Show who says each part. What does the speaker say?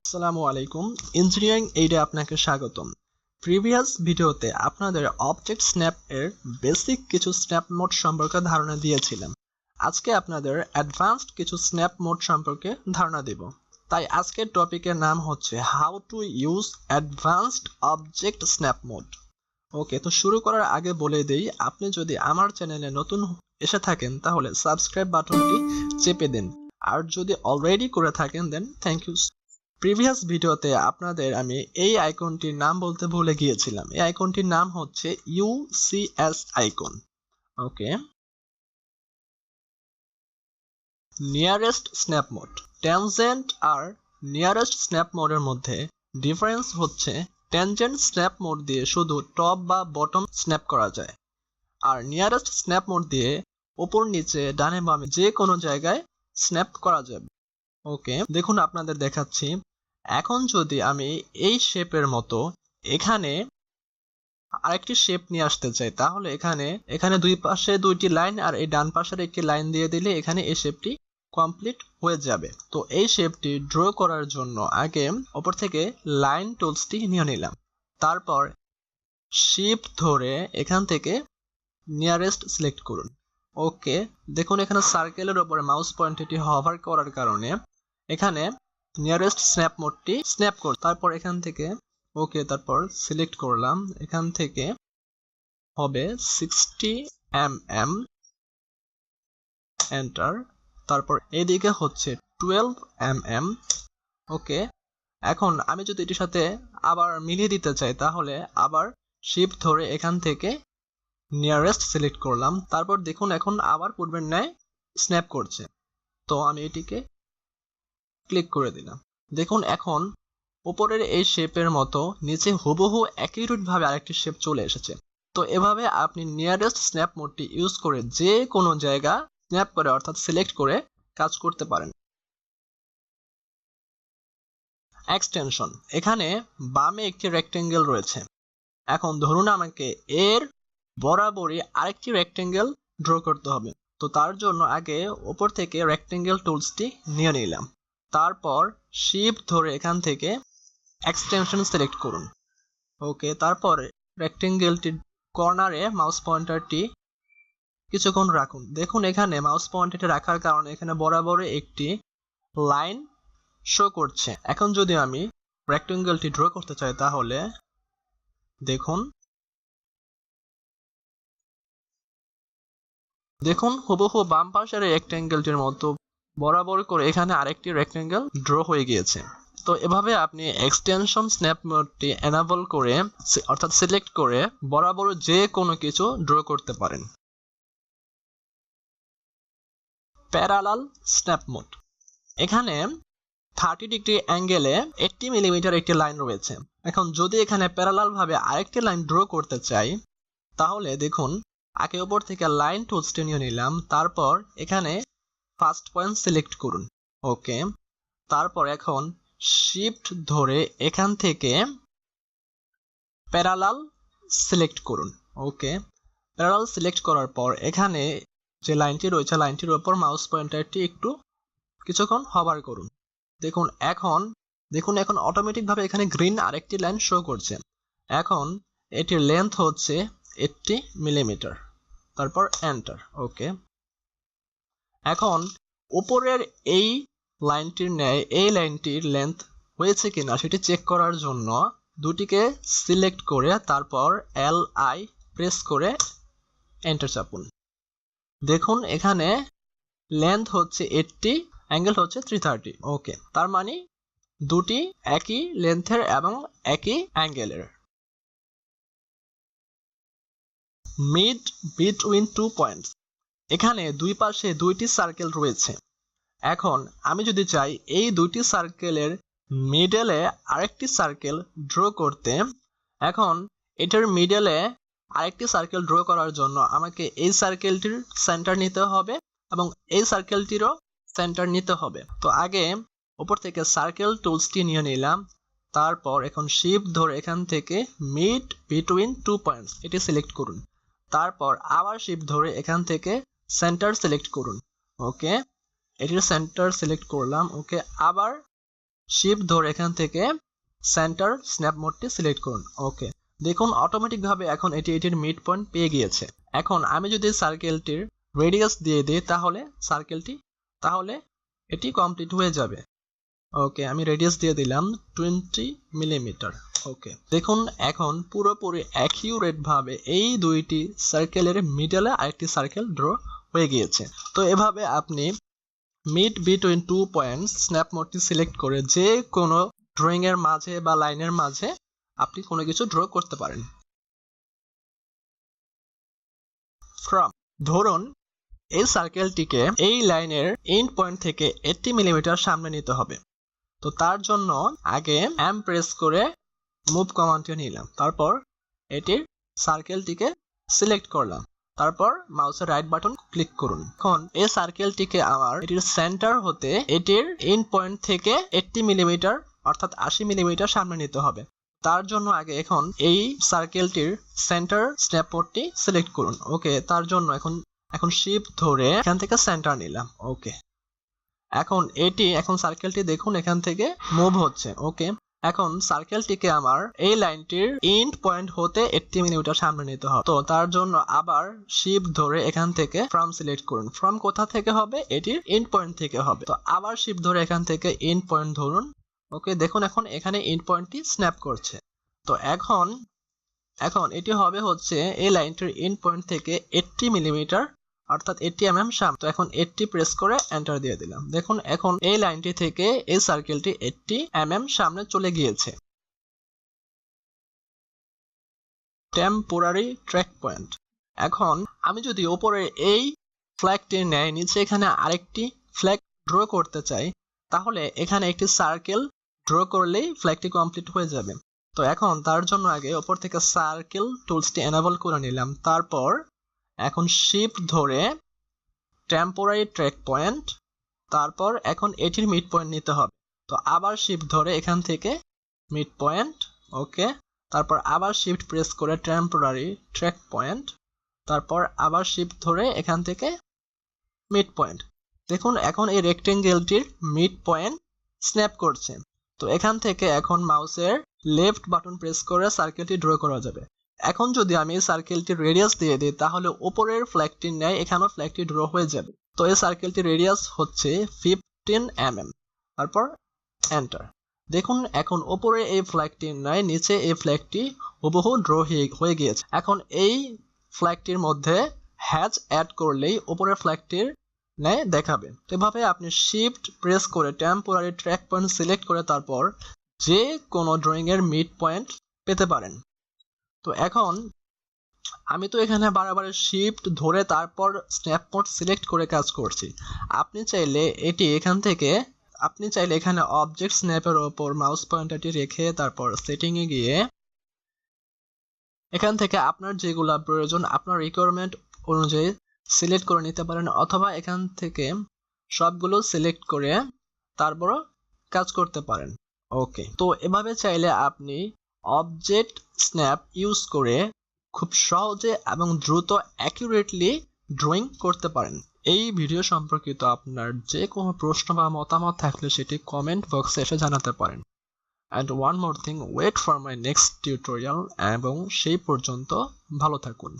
Speaker 1: আসসালামু আলাইকুম ইঞ্জিনিয়ারিং এইডে আপনাকে স্বাগতম। প্রিভিয়াস ভিডিওতে আপনাদের অবজেক্ট স্ন্যাপ এর বেসিক কিছু স্ন্যাপ মোড সম্পর্কে ধারণা দিয়েছিলাম। আজকে আপনাদের অ্যাডভান্সড কিছু স্ন্যাপ মোড সম্পর্কে ধারণা দেব। তাই আজকের টপিকের নাম হচ্ছে how to use advanced object snap mode. Okay, তো শুরু করার আগে বলে দেই, আপনি যদি আমার চ্যানেলে নতুন এসে থাকেন তাহলে সাবস্ক্রাইব বাটনটি চেপে দিন, আর যদি অলরেডি করে থাকেন দেন থ্যাংক ইউ। প্রিভিয়াস ভিডিওতে আপনাদের আমি এই আইকনটির নাম বলতে ভুলে গিয়েছিলাম। এই আইকনটির নাম হচ্ছে ইউসিএস আইকন। ওকে, নিয়ারেস্ট স্ন্যাপ মোড। ট্যানজেন্ট আর নিয়ারেস্ট স্ন্যাপ মোডের মধ্যে ডিফারেন্স হচ্ছে ট্যানজেন্ট স্ন্যাপ মোড দিয়ে শুধু টপ বা বটম স্ন্যাপ করা যায়, আর নিয়ারেস্ট স্ন্যাপ মোড দিয়ে উপর নিচে ডানে বামে যে কোনো জায়গায় স্ন্যাপ করা যাবে। ওকে, দেখুন আপনাদের দেখাচ্ছি। এখন যদি আমি এই শেপের মতো এখানে আরেকটি শেপ নিয়ে আসতে চাই, তাহলে এখানে দুই পাশে দুইটি লাইন আর এই ডান পাশের একটি লাইন দিয়ে দিলে এখানে এই শেপটি কমপ্লিট হয়ে যাবে। তো এই শেপটি ড্র করার জন্য আগে উপর থেকে লাইন টুলসটি নিয়ে নিলাম, তারপর শিফট ধরে এখান থেকে নিয়ারেস্ট সিলেক্ট করুন। ওকে, দেখুন এখানে সার্কেলের উপরে মাউস পয়েন্টারটি হভার করার কারণে এখানে নিয়ারেস্ট স্ন্যাপ মোডটি স্ন্যাপ কর। তারপর এখান থেকে ওকে, তারপর সিলেক্ট করলাম, এখান থেকে হবে 60 mm, এন্টার। তারপর এদিকে হচ্ছে 12 mm। ওকে, এখন আমি যদি এটির সাথে আবার মিলিয়ে দিতে চাই তাহলে আবার শিফট ধরে এখান থেকে নিয়ারেস্ট সিলেক্ট করলাম, তারপর দেখুন এখন আবার পূর্বের ন্যায় স্ন্যাপ করছে। তো আমি এটিকে ক্লিক করে দিলাম। দেখুন এখন উপরের এই শেপের মতো নিচে হুবহু একইরূপ ভাবে আরেকটি শেপ চলে এসেছে। তো এভাবে আপনি নিয়ারেস্ট স্ন্যাপ মোডটি ইউজ করে যে কোনো জায়গা স্ন্যাপ করে অর্থাৎ সিলেক্ট করে কাজ করতে পারেন। এক্সটেনশন, এখানে বামে একটি রেক্টেঙ্গেল রয়েছে। এখন ধরুন আমাকে এর বরাবরই আরেকটি রেক্টেঙ্গেল ড্র করতে হবে। তো তার জন্য আগে উপর থেকে রেক্টেঙ্গেল টুলসটি নিয়ে নিলাম, তারপর শিফট ধরে এখান থেকে এক্সটেনশন সিলেক্ট করুন। ওকে, তারপর রেক্টেঙ্গেলটির কর্নারে মাউস পয়েন্টারটি কিছুক্ষণ রাখুন। দেখুন এখানে মাউস পয়েন্টারটি রাখার কারণে এখানে বরাবর একটি লাইন শো করছে। এখন যদি আমি রেক্টেঙ্গেলটি ড্র করতে চাই তাহলে দেখুন হুবহু বাম পাশের রেক্টেঙ্গেলটির মতো বরাবর করে এখানে আরেকটি রেক্টেঙ্গেল ড্র হয়ে গিয়েছে। তো এভাবে আপনি এক্সটেনশন স্ন্যাপ মোডটি এনাবল করে অর্থাৎ সিলেক্ট করে বরাবর যে কোনো কিছু ড্র করতে পারেন। প্যারালাল স্ন্যাপ মোড, এখানে 30 ডিগ্রি অ্যাঙ্গেলে 80 মিলিমিটার একটি লাইন রয়েছে। এখন যদি এখানে প্যারালাল ভাবে আরেকটি লাইন ড্র করতে চাই তাহলে দেখুন আগে উপর থেকে লাইন টুলসটি নিয়ে নিলাম, তারপর এখানে ফার্স্ট পয়েন্ট সিলেক্ট করুন। ওকে, তারপর এখন শিফট ধরে এখান থেকে প্যারালাল সিলেক্ট করুন। ওকে, প্যারালাল সিলেক্ট করার পর এখানে যে লাইনটি রয়েছে লাইনটির উপর মাউস পয়েন্টারটি একটু কিছুক্ষণ হভার করুন। দেখুন এখন অটোমেটিক ভাবে এখানে গ্রিন আরেকটি লাইন শো করছে। এখন এটির লেন্থ হচ্ছে 80 মিলিমিটার, তারপর এন্টার। ওকে, এখন উপরের এই লাইনটির ন্যায় এই লাইনটির লেন্থ হয়েছে কিনা সেটি চেক করার জন্য দুটিকে সিলেক্ট করে তারপর LI প্রেস করে এন্টার চাপুন। দেখুন এখানে লেন্থ হচ্ছে 80, অ্যাঙ্গেল হচ্ছে 330। ওকে, তার মানে দুটি একই লেন্থের এবং একই অ্যাঙ্গেলের। মিড বিটুইন 2 পয়েন্টস, এখানে দুই পাশে দুইটি সার্কেল রয়েছে। এখন আমি যদি চাই এই দুইটি সার্কেলের মিডলে আরেকটি সার্কেল ড্র করতে, এখন এটার মিডলে আরেকটি সার্কেল ড্র করার জন্য আমাকে এই সার্কেলটির সেন্টার নিতে হবে এবং এই সার্কেলটিরও সেন্টার নিতে হবে। তো আগে উপর থেকে সার্কেল টুলসটি নিয়ে নিলাম, তারপর এখন শিফট ধরে এখান থেকে মিড বিটুইন 2 পয়েন্টস এটি সিলেক্ট করুন, তারপর আবার শিফট ধরে এখান থেকে সেন্টার সিলেক্ট করুন। ওকে, এটির সেন্টার সিলেক্ট করলাম। ওকে, আবার শিফট ধরে এখান থেকে সেন্টার স্ন্যাপ মোডটি সিলেক্ট করুন। ওকে, দেখুন অটোমেটিক ভাবে এখন এটি এটির মিড পয়েন্ট পেয়ে গিয়েছে। এখন আমি যদি সার্কেলটির রেডিয়াস দিয়ে দিই তাহলে এটি কমপ্লিট হয়ে যাবে। ওকে, আমি রেডিয়াস দিয়ে দিলাম 20 মিলিমিটার। ওকে, দেখুন এখন পুরোপুরি অ্যাকিউরেট ভাবে এই দুইটি সার্কেলের মিডলে আরেকটি সার্কেল ড্র হয়ে গিয়েছে। তো এভাবে আপনি মিড বিটুইন 2 পয়েন্টস স্ন্যাপ মোডটি সিলেক্ট করে যে কোনো ড্রয়িং এর মাঝে বা লাইনের মাঝে আপনি কোনো কিছু ড্র করতে পারেন। ফ্রম, ধরুন এই সার্কেলটিকে এই লাইনের এন্ড পয়েন্ট থেকে 80 মিলিমিটার সামনে নিতে হবে। তো তার জন্য আগে এম প্রেস করে মুভ কমান্ডটি নিলাম, তারপর এটির সার্কেলটিকে সিলেক্ট করলাম, তারপর মাউসের রাইট বাটন ক্লিক করুন। এখন এই সার্কেলটিকে আমার এটির সেন্টার হতে এটির এন্ড পয়েন্ট থেকে 80 মিলিমিটার অর্থাৎ 80 মিলিমিটার সামনে নিতে হবে। তার জন্য আগে এখন এই সার্কেলটির সেন্টার স্ন্যাপ মোডটি সিলেক্ট করুন। ওকে, তার জন্য এখন শিফট ধরে এখান থেকে সেন্টার নিলাম। ওকে, এখন সার্কেলটি দেখুন এখান থেকে মুভ হচ্ছে। ওকে, এখন সার্কেলটিকে আমার এই লাইনটির এন্ড পয়েন্ট হতে 80 মিলিমিটার সামনে নিতে হবে। তো তার জন্য আবার শিফট ধরে এখান থেকে ফ্রম সিলেক্ট করুন। ফ্রম কোথা থেকে হবে? এটির এন্ড পয়েন্ট থেকে হবে। তো আবার শিফট ধরে এখান থেকে এন্ড পয়েন্ট ধরুন। ওকে, দেখুন এখন এখানে এন্ড পয়েন্টটি স্ন্যাপ করছে। তো এখন এটি হবে হচ্ছে এই লাইনটির এন্ড পয়েন্ট থেকে 80 মিলিমিটার অর্থাৎ 80 mm সামনে। তো এখন 80 প্রেস করে এন্টার দিয়ে দিলাম। দেখুন এখন এই লাইনটি থেকে এই সার্কেলটি 80 mm সামনে চলে গিয়েছে। টেম্পোরারি ট্র্যাক পয়েন্ট, এখন আমি যদি উপরে এই ফ্ল্যাগটির ন্যায় নিচে এখানে আরেকটি ফ্ল্যাগ ড্র করতে চাই, তাহলে এখানে একটি সার্কেল ড্র করলেই ফ্ল্যাগটি কমপ্লিট হয়ে যাবে। তো এখন তার জন্য আগে উপর থেকে সার্কেল টুলসটি এনেবল করে নিলাম, তারপর এখন শিফট ধরে টেম্পোরারি ট্র্যাক পয়েন্ট, তারপর এখন এটির মিড পয়েন্ট নিতে হবে। তো আবার শিফট ধরে এখান থেকে মিড পয়েন্ট। ওকে, তারপর আবার শিফট প্রেস করে টেম্পোরারি ট্র্যাক পয়েন্ট, তারপর আবার শিফট ধরে এখান থেকে মিড পয়েন্ট। দেখুন এখন এই রেক্টেঙ্গেলটির মিড পয়েন্ট স্ন্যাপ করছে। তো এখান থেকে এখন মাউসের লেফট বাটন প্রেস করে সার্কেলটি ড্র করা যাবে। এখন যদি আমি সার্কেলটির রেডিয়াস দিয়ে দিই তাহলে উপরের ফ্ল্যাগটির ন্যায় এখানেও ফ্ল্যাগটি ড্র হয়ে যাবে। তো এই সার্কেলটির রেডিয়াস হচ্ছে 15 mm, তারপর এন্টার। দেখুন এখন উপরে এই ফ্ল্যাগটির ন্যায় নিচে এই ফ্ল্যাগটি হুবহু ড্র হয়ে গিয়েছে। এখন এই ফ্ল্যাগটির মধ্যে হ্যাচ অ্যাড করলেই উপরের ফ্ল্যাগটির ন্যায় দেখাবে। এভাবে আপনি শিফট প্রেস করে টেম্পোরারি ট্র্যাক পয়েন্ট সিলেক্ট করে তারপর যে কোনো ড্রয়িং এর মিড পয়েন্ট পেতে পারেন। তো এখন আমি তো এখানে বারবার শিফট ধরে তারপর স্ন্যাপ মোড সিলেক্ট করে কাজ করছি। আপনি চাইলে এখানে অবজেক্ট স্ন্যাপের ওপর মাউস পয়েন্টারটি রেখে তারপর সেটিং এ গিয়ে এখান থেকে আপনার যেগুলা প্রয়োজন আপনার রিকোয়ারমেন্ট অনুযায়ী সিলেক্ট করে নিতে পারেন, অথবা এখান থেকে সবগুলো সিলেক্ট করে তারপর কাজ করতে পারেন। ওকে, তো এভাবে চাইলে আপনি অবজেক্ট স্ন্যাপ ইউজ করে খুব সহজে এবং দ্রুত অ্যাকুরেটলি ড্রয়িং করতে পারেন। এই ভিডিও সম্পর্কিত আপনার যে কোনো প্রশ্ন বা মতামত থাকলে সেটি কমেন্ট বক্সে এসে জানাতে পারেন। And one more thing, wait for my next tutorial এবং সেই পর্যন্ত ভালো থাকুন।